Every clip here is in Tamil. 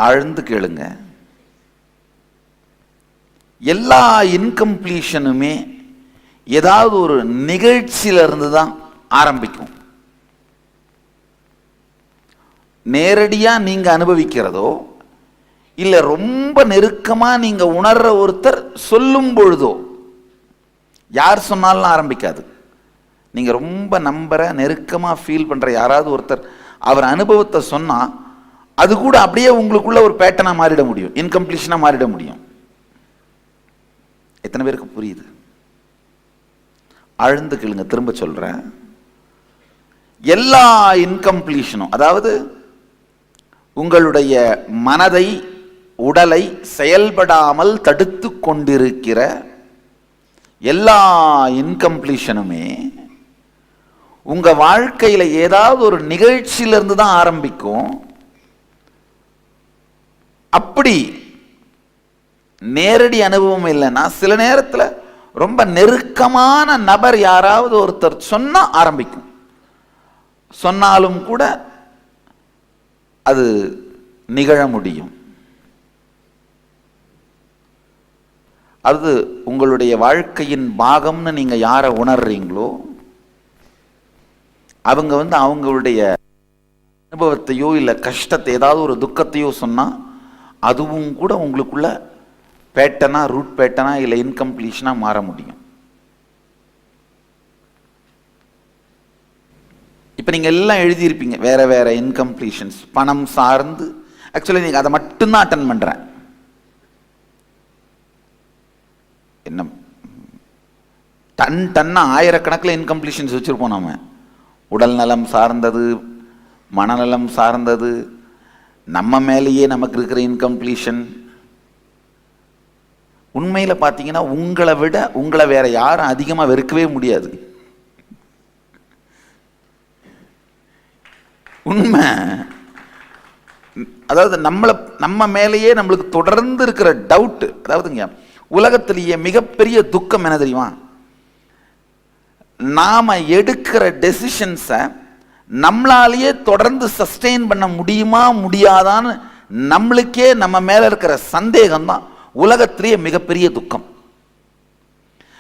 ஆழ்ந்து கேளுங்க. எல்லா இன்கம்ப்ளீஷனுமே ஏதாவது ஒரு நிகழ்ச்சியிலிருந்து தான் ஆரம்பிக்கும். நேரடியா நீங்க அனுபவிக்கிறதோ இல்ல ரொம்ப நெருக்கமா நீங்க உணர்ற ஒருத்தர் சொல்லும் பொழுதோ, யார் சொன்னாலும் ஆரம்பிக்காது. நீங்க ரொம்ப நம்புற நெருக்கமா ஃபீல் பண்ற யாராவது ஒருத்தர் அவர் அனுபவத்தை சொன்னா அது கூட அப்படியே உங்களுக்குள்ள ஒரு பேட்டர்னா மாறிட முடியும், இன்கம்ப்ளீஷனா மாறிட முடியும். எத்தனை பேருக்கு புரியுது? ஆழ்ந்து கேளுங்க, திரும்ப சொல்றேன். எல்லா இன்கம்ப்ளீஷனும், அதாவது உங்களுடைய மனதை உடலை செயல்படாமல் தடுத்து கொண்டிருக்கிற எல்லா இன்கம்ப்ளீஷனுமே உங்க வாழ்க்கையில ஏதாவது ஒரு நிகழ்ச்சியிலிருந்து தான் ஆரம்பிக்கும். அப்படி நேரடி அனுபவம் இல்லைன்னா சில நேரத்தில் ரொம்ப நெருக்கமான நபர் யாராவது ஒருத்தர் சொன்னா ஆரம்பிக்கும். சொன்னாலும் கூட அது நிகழ முடியும். அது உங்களுடைய வாழ்க்கையின் பாகம்னு நீங்க யாரை உணர்றீங்களோ அவங்க அவங்களுடைய அனுபவத்தையோ இல்ல கஷ்டத்தை ஏதாவது ஒரு துக்கத்தையோ சொன்னா அதுவும் கூட உங்களுக்குள்ள பேட்டனா, ரூட் பேட்டனா இல்ல இன்கம்ப்ளீஷனா மாற முடியும். இப்ப நீங்க எல்லாம் எழுதியிருப்பீங்க வேற வேற இன்கம்ப்ளீஷன்ஸ் பணம் சார்ந்து. ஆக்சுவலி நீங்க அதை மட்டும்தான் அட்டன் பண்றேன். என்ன டன்னா ஆயிரக்கணக்கில் இன்கம்ப்ளீஷன்ஸ் வச்சிருப்போம் நாம. உடல் நலம் சார்ந்தது, மனநலம் சார்ந்தது, நம்ம மேலேயே நமக்கு இருக்கிற இன்கம்ப்ளீஷன். உண்மையில பாத்தீங்கன்னா உங்களை விட உங்களை வேற யாரும் அதிகமா வெறுக்கவே முடியாது. உண்மை. அதாவது நம்ம மேலேயே நம்மளுக்கு தொடர்ந்து இருக்கிற டவுட். அதாவதுங்க உலகத்திலேயே மிகப்பெரிய துக்கம் என்ன தெரியுமா? நாம எடுக்கிற டெசிஷன்ஸை நம்மளாலேயே தொடர்ந்து சஸ்டெயின் பண்ண முடியுமா முடியாதான்னு நம்மளுக்கே நம்ம மேல இருக்கிற சந்தேகம் தான் உலகத்திலேயே மிகப்பெரிய துக்கம்.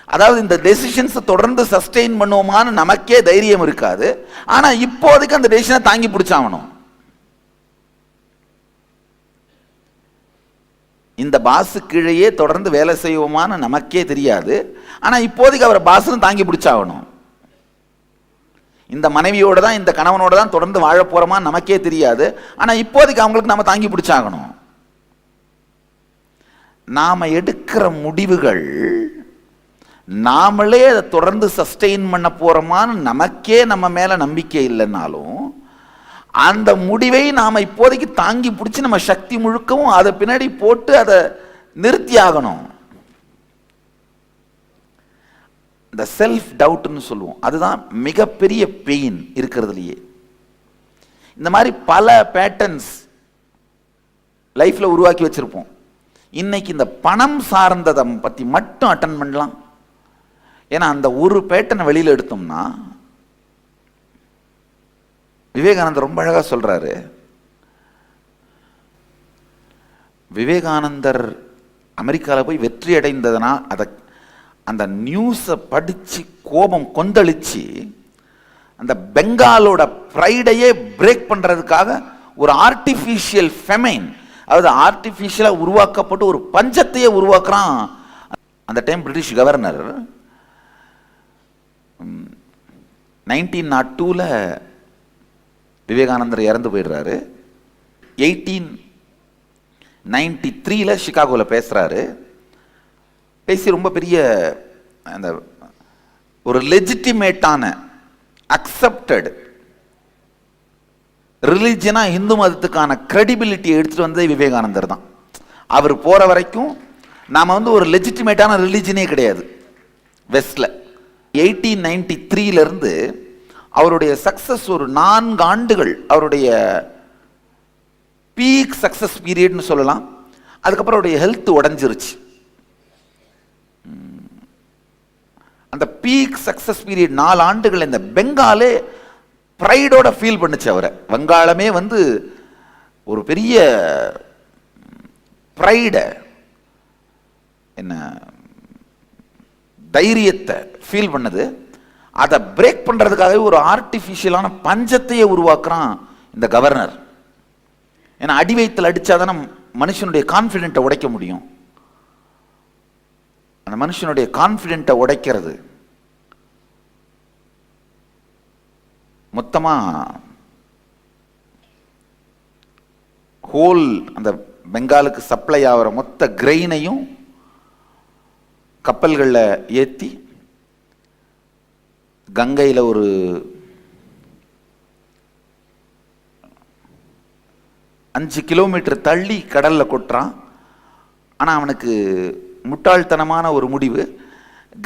அதாவது இந்த டெசிஷன்ஸை தொடர்ந்து சஸ்டெயின் பண்ணுவோமான்னு நமக்கே தைரியம் இருக்காது. ஆனா இப்போதைக்கு அந்த டெசிஷனை தாங்கி பிடிச்சாகணும். இந்த பாசு கீழேயே தொடர்ந்து வேலை செய்வோமான்னு நமக்கே தெரியாது. ஆனா இப்போதைக்கு அவரை பாசுன்னு தாங்கி பிடிச்சாகணும். இந்த மனைவியோட தான் இந்த கணவனோட தான் தொடர்ந்து வாழ போறோமா நமக்கே தெரியாது. ஆனா இப்போதைக்கு அவங்களுக்கு நாம தாங்கி பிடிச்சாகணும். நாம எடுக்கிற முடிவுகள் நாமளே அதை தொடர்ந்து சஸ்டெயின் பண்ண போறோமான்னு நமக்கே நம்ம மேல நம்பிக்கை இல்லைன்னாலும் அந்த முடிவை நாம இப்போதைக்கு தாங்கி பிடிச்சி நம்ம சக்தி முழுக்கவும் அதை பின்னாடி போட்டு அதை நிறுத்தி ஆகணும். இந்த செல்ஃப் டவுட்னு சொல்லுவோம். அதுதான் மிகப்பெரிய பெயின் இருக்கிறதுலையே. இந்த மாதிரி பல பேட்டர்ன்ஸ் லைஃப்ல உருவாக்கி வச்சிருப்போம். இன்னைக்கு இந்த பணம் சார்ந்ததை பத்தி மட்டும் அட்டன் பண்ணலாம். ஏன்னா அந்த ஒரு பேட்டர்னை வெளியில எடுத்தோம்னா, விவேகானந்தர் ரொம்ப அழகா சொல்றாரு. விவேகானந்தர் அமெரிக்காவில் போய் வெற்றி அடைந்ததுனா அந்த நியூஸை படிச்சு கோபம் கொந்தளிச்சு அந்த பெங்காலோட ப்ரைடையே பிரேக் பண்றதுக்காக ஒரு ஆர்டிஃபிஷியல் ஃபெமைன், அதாவது ஆர்டிஃபிஷியலா உருவாக்கப்பட்டு ஒரு பஞ்சத்தையே உருவாக்குறான். அந்த டைம் பிரிட்டிஷ் கவர்னர் 1902 விவேகானந்தர் இறந்து போயிடுறாரு. 1893 சிகாகோவில் பேசுறாரு. பேசி ரொம்ப பெரிய அந்த ஒரு லெஜிட்டிமேட்டான அக்செப்டட் ரிலிஜனா இந்து மதத்துக்கான கிரெடிபிலிட்டி எடுத்துட்டு வந்தது விவேகானந்தர் தான். அவர் போற வரைக்கும் நாம ஒரு லெஜிட்டிமேட்டான ரிலிஜனே கிடையாது வெஸ்ட்ல. 1893 இருந்து அவருடைய சக்சஸ் ஒரு 4 ஆண்டுகள் அவருடைய பீக் சக்சஸ் பீரியட்னு சொல்லலாம். அதுக்கப்புறம் அவருடைய ஹெல்த் உடைஞ்சிருச்சு. அந்த பீக் சக்சஸ் பீரியட் 4 ஆண்டுகள் இந்த பெங்காலே ப்ரைடோட ஃபீல் பண்ணுச்சு அவரை. வங்காளமே ஒரு பெரிய ப்ரைடை, என்ன தைரியத்தை ஃபீல் பண்ணது. அதை பிரேக் பண்ணுறதுக்காகவே ஒரு ஆர்டிஃபிஷியலான பஞ்சத்தையே உருவாக்குறான் இந்த கவர்னர். ஏன்னா அடி வயிற்றில் அடித்தாதானே மனுஷனுடைய கான்ஃபிடென்ட்டை உடைக்க முடியும். அந்த மனுஷனுடைய கான்ஃபிடென்ட்டை உடைக்கிறது மொத்தமாக ஹோல் அந்த பெங்காலுக்கு சப்ளை ஆகிற மொத்த கிரெயினையும் கப்பல்களில் ஏற்றி கங்கையில் ஒரு 5 கிலோமீட்டர் தள்ளி கடலில் கொட்டுறான். ஆனால் அவனுக்கு முட்டாள்தனமான ஒரு முடிவு,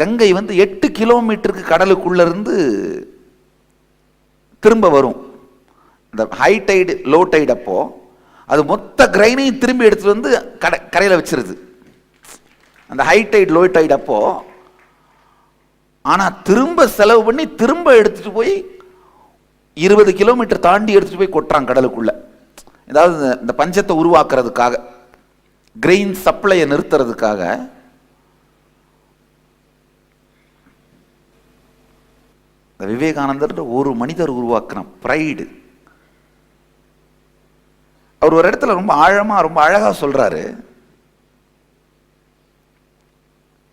கங்கை 8 கிலோமீட்டருக்கு கடலுக்குள்ள இருந்து திரும்ப வரும். இந்த ஹை டைடு லோ டைடு அப்போ அது மொத்த கிரைனையும் திரும்பி எடுத்துட்டு வந்து கரையில் வச்சிருது. அந்த ஹை டைடு லோ டைடு அப்போ ஆனால் திரும்ப செலவு பண்ணி திரும்ப எடுத்துட்டு போய் 20 கிலோமீட்டர் தாண்டி எடுத்துட்டு போய் கொட்டுறான் கடலுக்குள்ள. ஏதாவது இந்த பஞ்சத்தை உருவாக்குறதுக்காக, கிரெயின் சப்ளையை நிறுத்துறதுக்காக. விவேகானந்தர் ஒரு மனிதர் உருவாக்கின ப்ரைடு. அவர் ஒரு இடத்துல ரொம்ப ஆழமா ரொம்ப அழகா சொல்றாரு.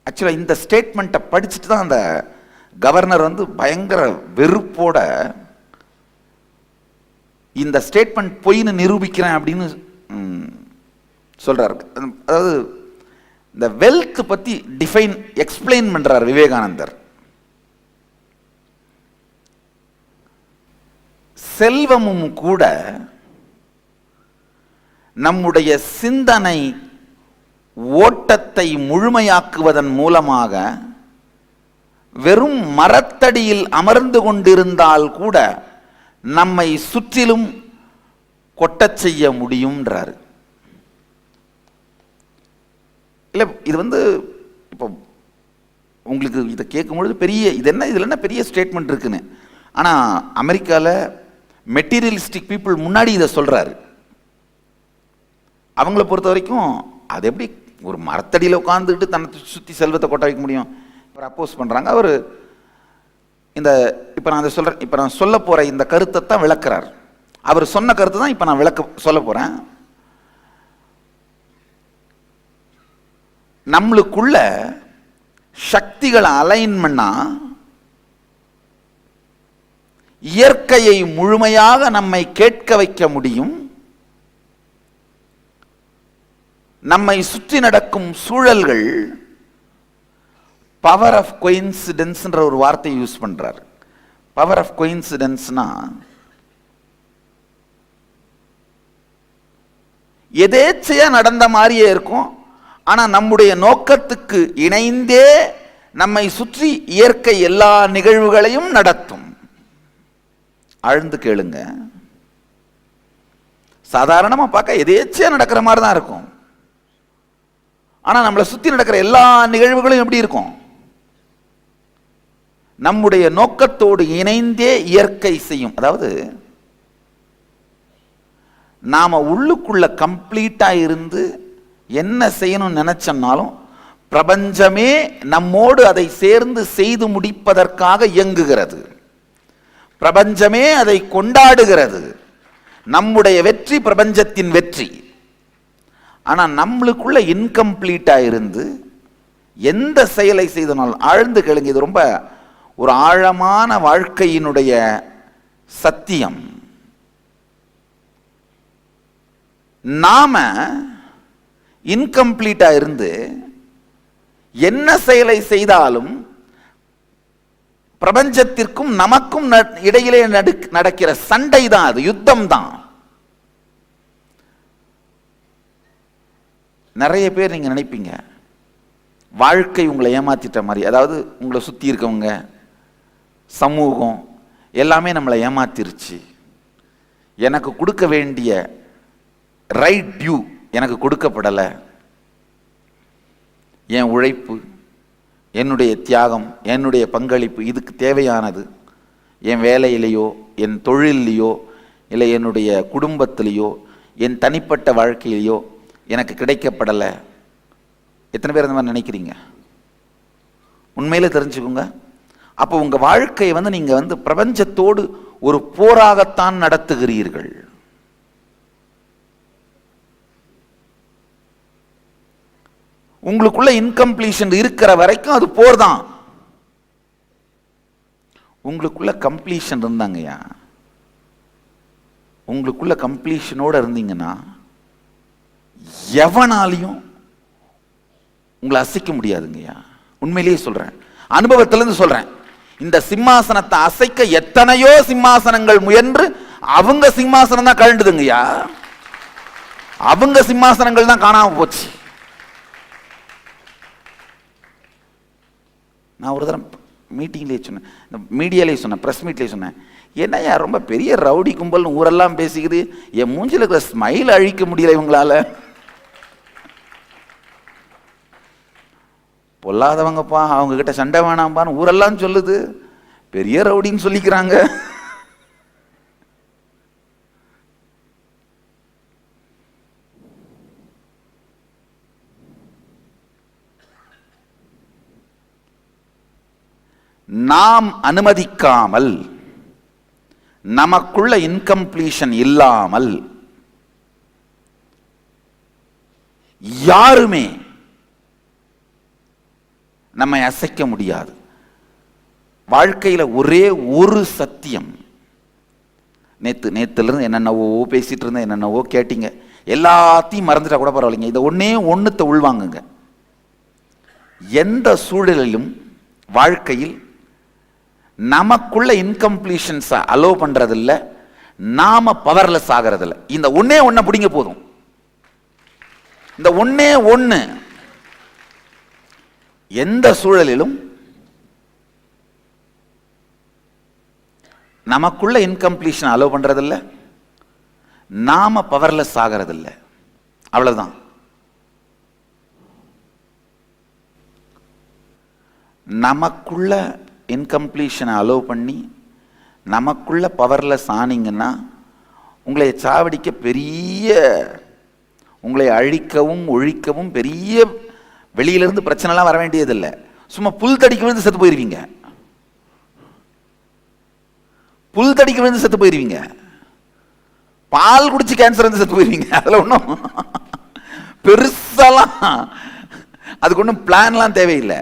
ஆக்சுவலா இந்த ஸ்டேட்மெண்ட்டை படிச்சுட்டு தான் அந்த கவர்னர் பயங்கர வெறுப்போட இந்த ஸ்டேட்மெண்ட் பொய்னு நிரூபிக்கிறேன் அப்படின்னு சொல்றாரு. அதாவது இந்த வெல்த் பத்தி எக்ஸ்பிளைன் பண்றார் விவேகானந்தர். செல்வமும் கூட நம்முடைய சிந்தனை ஓட்டத்தை முழுமையாக்குவதன் மூலமாக வெறும் மரத்தடியில் அமர்ந்து கொண்டிருந்தால் கூட நம்மை சுற்றிலும் கொட்டச் செய்ய முடியும்ன்றாரு. இல்லை இது இப்போ உங்களுக்கு இதை கேட்கும்பொழுது இது என்ன பெரிய ஸ்டேட்மெண்ட் இருக்குன்னு. ஆனால் அமெரிக்காவில் மெட்டீரியலிஸ்டிக் பீப்புள் முன்னாடி இதை சொல்றாரு. அவங்கள பொறுத்த வரைக்கும் அது எப்படி ஒரு மரத்தடியில் உட்காந்துக்கிட்டு தன்னை சுற்றி செல்வத்தை கொட்ட வைக்க முடியும்? அவர் அப்போஸ் பண்ணுறாங்க. அவர் இப்போ நான் சொல்ல போகிற இந்த கருத்தை தான் விளக்குறார். அவர் சொன்ன கருத்து தான் இப்போ நான் சொல்ல போகிறேன். நம்மளுக்குள்ள சக்திகளை அலைன் பண்ணா இயற்கையை முழுமையாக நம்மை கேட்க வைக்க முடியும். நம்மை சுற்றி நடக்கும் சூழல்கள் பவர் ஆஃப் கோயின்சிடென்ஸ்ன்ற ஒரு வார்த்தையை யூஸ் பண்றார். பவர் ஆஃப் கோயின்சிடென்ஸ்னா எதேச்சையா நடந்த மாதிரியே இருக்கும். ஆனா நம்முடைய நோக்கத்துக்கு இணைந்தே நம்மை சுற்றி இயற்கை எல்லா நிகழ்வுகளையும் நடத்தும். ஆழ்ந்து கேளுங்க. சாதாரணமா பார்க்க எதேச்சையா நடக்கிற மாதிரி தான் இருக்கும். ஆனா நம்மளை சுத்தி நடக்கிற எல்லா நிகழ்வுகளும் எப்படி இருக்கும்? நம்முடைய நோக்கத்தோடு இணைந்தே இயற்கை செய்யும். அதாவது நாம உள்ளுக்குள்ள கம்ப்ளீட்டா இருந்து என்ன செய்யணும்னு நினைச்சோம்னாலும் பிரபஞ்சமே நம்மோடு அதை சேர்ந்து செய்து முடிப்பதற்காக இயங்குகிறது. பிரபஞ்சமே அதை கொண்டாடுகிறது. நம்முடைய வெற்றி பிரபஞ்சத்தின் வெற்றி. ஆனா நம்மளுக்குள்ள இன்கம்ப்ளீட்டா இருந்து எந்த செயலை செய்தனாலும் ஆழ்ந்து கேளுங்க. இது ரொம்ப ஒரு ஆழமான வாழ்க்கையினுடைய சத்தியம். நாம இன்கம்ப்ளீட்டா இருந்து என்ன செயலை செய்தாலும் பிரபஞ்சத்திற்கும் நமக்கும் இடையிலே நடக்கிற சண்டை தான், அது யுத்தம் தான். நிறைய பேர் நீங்க நினைப்பீங்க வாழ்க்கை உங்களை ஏமாத்திட்ட மாதிரி. அதாவது உங்களை சுத்தி இருக்கவங்க, சமூகம் எல்லாமே நம்மளை ஏமாத்திருச்சு. எனக்கு கொடுக்க வேண்டிய ரைட் டியூ எனக்கு கொடுக்கப்படலை. என் உழைப்பு, என்னுடைய தியாகம், என்னுடைய பங்களிப்பு இதுக்கு தேவையானது என் வேலையிலேயோ என் தொழிலையோ இல்லை என்னுடைய குடும்பத்திலேயோ என் தனிப்பட்ட வாழ்க்கையிலையோ எனக்கு கிடைக்கப்படலை. எத்தனை பேர் அந்த மாதிரி நினைக்கிறீங்க? உண்மையில தெரிஞ்சுக்கோங்க. அப்போ உங்க வாழ்க்கையை நீங்க பிரபஞ்சத்தோடு ஒரு போராகத்தான் நடத்துகிறீர்கள். உங்களுக்குள்ள இன்கம்ப்ளீஷன் இருக்கிற வரைக்கும் அது போர் தான். உங்களுக்குள்ள கம்ப்ளீஷன் இருந்தாங்கய்யா, உங்களுக்குள்ள கம்ப்ளீஷனோட இருந்தீங்கன்னா எவனாலையும் உங்களை அசைக்க முடியாதுங்கய்யா. உண்மையிலேயே சொல்றேன், அனுபவத்திலிருந்து சொல்றேன். இந்த சிம்மாசனத்தை அசைக்க எத்தனையோ சிம்மாசனங்கள் முயன்று அவங்க சிம்மாசனம் தான் கழண்டுதுங்கய்யா. அவங்க சிம்மாசனங்கள் தான் காணாம போச்சு. நான் ஒரு தரம் மீட்டிங்லேயே சொன்னேன், இந்த மீடியாலேயே சொன்னேன், ப்ரெஸ் மீட்லேயே சொன்னேன், என்னையா ரொம்ப பெரிய ரவுடி கும்பல்னு ஊரெல்லாம் பேசிக்குது, என் மூஞ்சில் இருக்கிற ஸ்மைல் அழிக்க முடியல இவங்களால. பொல்லாதவங்கப்பா, அவங்க கிட்ட சண்டை வேணாம்பான்னு ஊரெல்லாம் சொல்லுது, பெரிய ரவுடின்னு சொல்லிக்கிறாங்க. நாம் அனுமதிக்காமல், நமக்குள்ள இன்கம்ப்ளீஷன் இல்லாமல் யாருமே நம்மை அசைக்க முடியாது. வாழ்க்கையில ஒரே ஒரு சத்தியம், நேத்துல இருந்து என்னென்னவோ பேசிட்டு இருந்த, என்னென்னவோ கேட்டீங்க, எல்லாத்தையும் மறந்துட்டா கூட பரவாயில்லைங்க, இதை ஒன்னத்தை உள்வாங்குங்க. எந்த சூழலிலும் வாழ்க்கையில் நமக்குள்ள இன்கம்ப்ளீஷன்ஸ் அலோ பண்றது இல்ல, நாம பவர்லெஸ் ஆகிறது இல்ல. இந்த ஒண்ணே பிடிங்க போதும். இந்த ஒண்ணு எந்த சூழலிலும் நமக்குள்ள இன்கம்ப்ளீஷன் அலோ பண்றது இல்ல, நாம பவர்லெஸ் ஆகிறது இல்ல. அவ்வளவுதான். நமக்குள்ள இன்கம்ப்ளீஷனை அலோவ் பண்ணி நமக்குள்ள பவர்லெஸ் ஆனீங்கன்னா உங்களை சாவடிக்க பெரிய, உங்களை அழிக்கவும் ஒழிக்கவும் பெரிய வெளியிலிருந்து பிரச்சனைலாம் வர வேண்டியதில்லை. சும்மா புல் தடிக்க விழுந்து செத்து போயிருவீங்க. புல் தடிக்க விழுந்து செத்து போயிருவீங்க. பால் குடிச்சு கேன்சர் வந்து செத்து போயிருவீங்க. அதில் ஒன்றும் பெருசாலாம் அதுக்கு ஒன்றும் பிளான்லாம் தேவையில்லை.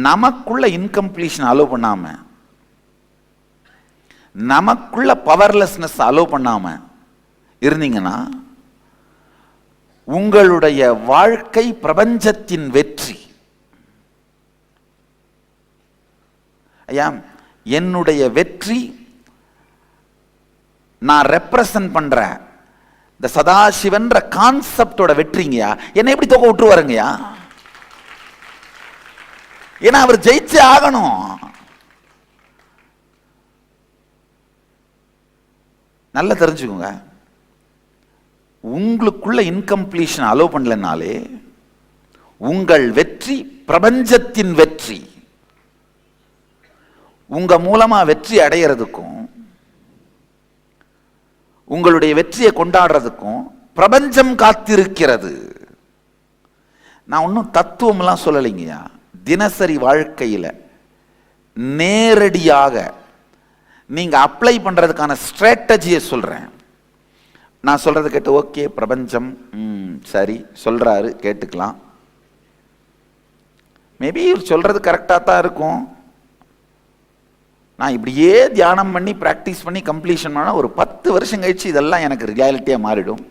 நமக்குள்ள இன்கம்ப்ளீஷன் அலோ பண்ணாம, நமக்குள்ள பவர்லெஸ்னஸ் அலோ பண்ணாம இருந்தீங்கன்னா உங்களுடைய வாழ்க்கை பிரபஞ்சத்தின் வெற்றி. ஐயா, என்னுடைய வெற்றி நான் ரெப்ரசன்ட் பண்ற இந்த சதாசிவன்ற கான்செப்டோட வெற்றிங்கயா. என்னை எப்படி தூக்க விட்டுருவாருங்கயா? ஏன்னா அவர் ஜெயிச்சே ஆகணும். நல்லா தெரிஞ்சுக்கோங்க, உங்களுக்குள்ள இன்கம்ப்ளீஷன் அலோ பண்ணலனாலே உங்கள் வெற்றி பிரபஞ்சத்தின் வெற்றி. உங்க மூலமா வெற்றி அடைகிறதுக்கும் உங்களுடைய வெற்றியை கொண்டாடுறதுக்கும் பிரபஞ்சம் காத்திருக்கிறது. நான் ஒன்றும் தத்துவம்லாம் சொல்லலைங்கய்யா. தினசரி வாழ்க்கையில் நேரடியாக நீங்க அப்ளை பண்றதுக்கான ஸ்ட்ராட்டஜியை சொல்றேன். நான் சொல்றது கேட்டு ஓகே, பிரபஞ்சம் சரி சொல்றாரு, கேட்டுக்கலாம். மேபி இவர் சொல்றது கரெக்டாக தான் இருக்கும். நான் இப்படியே தியானம் பண்ணி ப்ராக்டிஸ் பண்ணி கம்ப்ளீஷன் பண்ணால் ஒரு 10 வருஷம் கழிச்சு இதெல்லாம் எனக்கு ரியாலிட்டியாக மாறிடும்.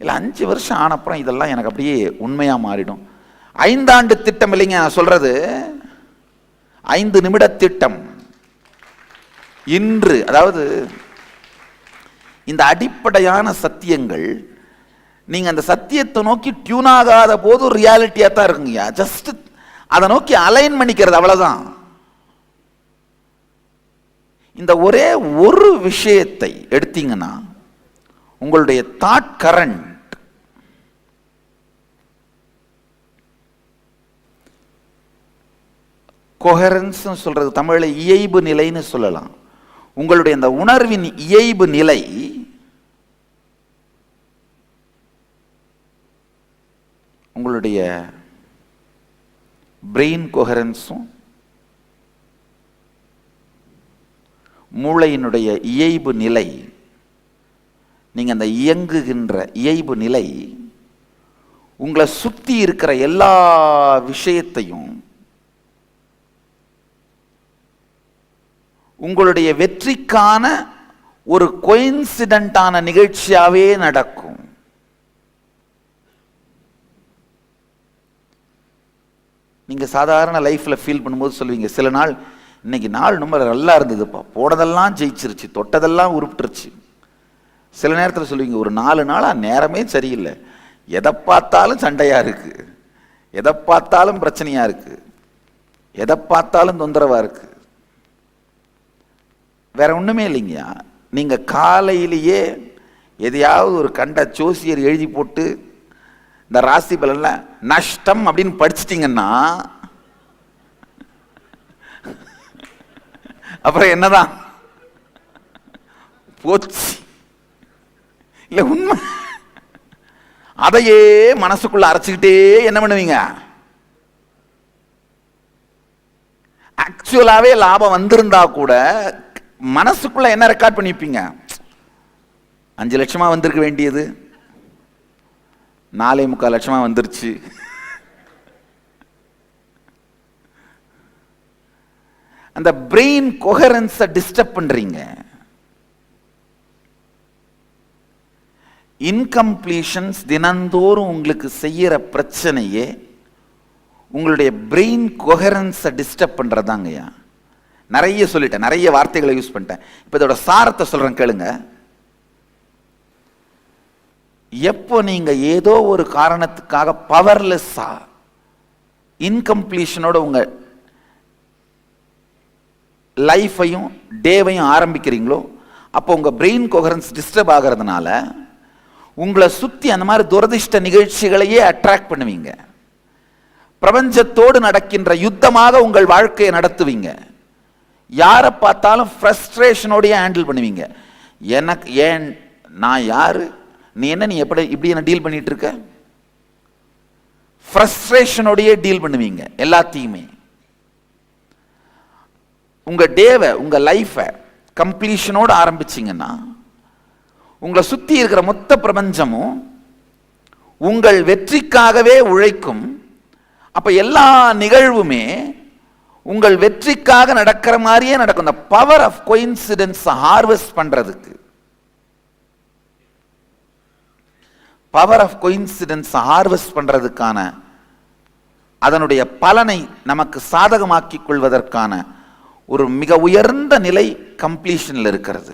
இல்லை 5 வருஷம் ஆனப்புறம் இதெல்லாம் எனக்கு அப்படியே உண்மையாக மாறிடும். 5 ஆண்டு திட்டம் இல்லைங்க நான் சொல்றது, 5 நிமிட திட்டம். இன்று, அதாவது இந்த அடிப்படையான சத்தியங்கள் நீங்க அந்த சத்தியத்தை நோக்கி டியூன் ஆகாத போது ரியாலிட்டியா தான் இருக்குங்க. ஜஸ்ட் அதை நோக்கி அலைன் பண்ணிக்கிறது, அவ்வளவுதான். இந்த ஒரே ஒரு விஷயத்தை எடுத்தீங்கன்னா உங்களுடைய தாட் கரண்ட் கோஹெரன்ஸ் சொல்றது தமிழ்ல இயைபு நிலைன்னு சொல்லலாம். உங்களுடைய இந்த உணர்வின் இயைபு நிலை உங்களுடைய பிரெயின் கொஹரன்ஸும் மூளையினுடைய இயைபு நிலை, நீங்க அந்த இயங்குகின்ற இயைபு நிலை உங்களை சுத்தி இருக்கிற எல்லா விஷயத்தையும் உங்களுடைய வெற்றிக்கான ஒரு கோயின்சிடென்டான நிகழ்ச்சியாவே நடக்கும். நீங்க சாதாரண லைஃப்ல ஃபீல் பண்ணும்போது சொல்லுவீங்க, சில நாள் இன்னைக்கு நாள் ரொம்ப நல்லா இருந்ததுப்பா, போனதெல்லாம் ஜெயிச்சிருச்சு, தொட்டதெல்லாம் உருப்பிட்டுருச்சு. சில நேரத்தில் சொல்லுவீங்க, ஒரு 4 நாளா நேரமே சரியில்லை, எதை பார்த்தாலும் சண்டையா இருக்கு, எதை பார்த்தாலும் பிரச்சனையா இருக்கு, எதை பார்த்தாலும் தொந்தரவா இருக்கு. வேற ஒண்ணுமே இல்லைங்கயா, நீங்க காலையிலேயே எதையாவது ஒரு கண்ட ஜோசியர் எழுதி போட்டு இந்த ராசி பலன்ல நஷ்டம் அப்படின்னு படிச்சிட்டீங்கன்னா அப்புறம் என்னதான் போச்சு. இல்ல உண்மை, அதையே மனசுக்குள்ள அரைச்சுக்கிட்டே என்ன பண்ணுவீங்க, ஆக்சுவலாவே லாபம் வந்திருந்தா கூட மனசுக்குள்ள என்ன ரெக்கார்ட் பண்ணிப்பீங்க, 5 லட்சமா வந்திருக்க வேண்டியது 4.25 லட்சமா வந்துருச்சு. அந்த பிரெயின் கொஹரன்ஸை டிஸ்டர்ப் பண்றீங்க. இன்கம்ப்ளீஷன்ஸ் தினந்தோறும் உங்களுக்கு செய்யற பிரச்சனையே உங்களுடைய பிரெயின் கொஹரன்ஸை டிஸ்டர்ப் பண்றதாங்கய்யா. நிறைய சொல்லிட்டேன், நிறைய வார்த்தைகளை யூஸ் பண்ணிட்டேன். இப்ப இதோட சாரத்தை சொல்றேன் கேளுங்க. எப்போ நீங்க ஏதோ ஒரு காரணத்துக்காக பவர்லெஸ்ஸா இன்கம்ப்ளீஷனோட உங்க லைஃபையும் டேவையும் ஆரம்பிக்கிறீங்களோ, அப்போ உங்க பிரெயின் கொஹரன்ஸ் டிஸ்டர்ப் ஆகிறதுனால உங்களை சுத்தி அந்த மாதிரி துரதிஷ்ட நிகழ்ச்சிகளையே அட்ராக்ட் பண்ணுவீங்க. பிரபஞ்சத்தோடு நடக்கின்ற யுத்தமாக உங்கள் வாழ்க்கையை நடத்துவீங்க. யாரை பார்த்தாலும் ஃப்ரஸ்ட்ரேஷனோடய ஹேண்டில் பண்ணுவீங்க. எனக்கு ஏன், நான் யாரு, நீ என்ன, நீ எப்படி இப்படி என்ன டீல் பண்ணிட்டு இருக்க, ஃப்ரஸ்ட்ரேஷனோடய டீல் பண்ணுவீங்க எல்லாத்தையுமே. உங்க டேவை, உங்க லைஃபை கம்ப்ளீஷனோடு ஆரம்பிச்சிங்கன்னா உங்களை சுத்தி இருக்கிற மொத்த பிரபஞ்சமும் உங்கள் வெற்றிக்காகவே உழைக்கும். அப்ப எல்லா நிகழ்வுமே உங்கள் வெற்றிக்காக நடக்கிற மாதிரியே நடக்கும். இந்த பவர் ஆஃப் கோயின்சிடென்ஸ் ஹார்வெஸ்ட் பண்றதுக்கு, பவர் ஆஃப் கோயின்சிடென்ஸ் ஹார்வெஸ்ட் பண்றதுக்கான, அதனுடைய பலனை நமக்கு சாதகமாக்கிக் கொள்வதற்கான ஒரு மிக உயர்ந்த நிலை கம்ப்ளீஷன்ல இருக்கிறது.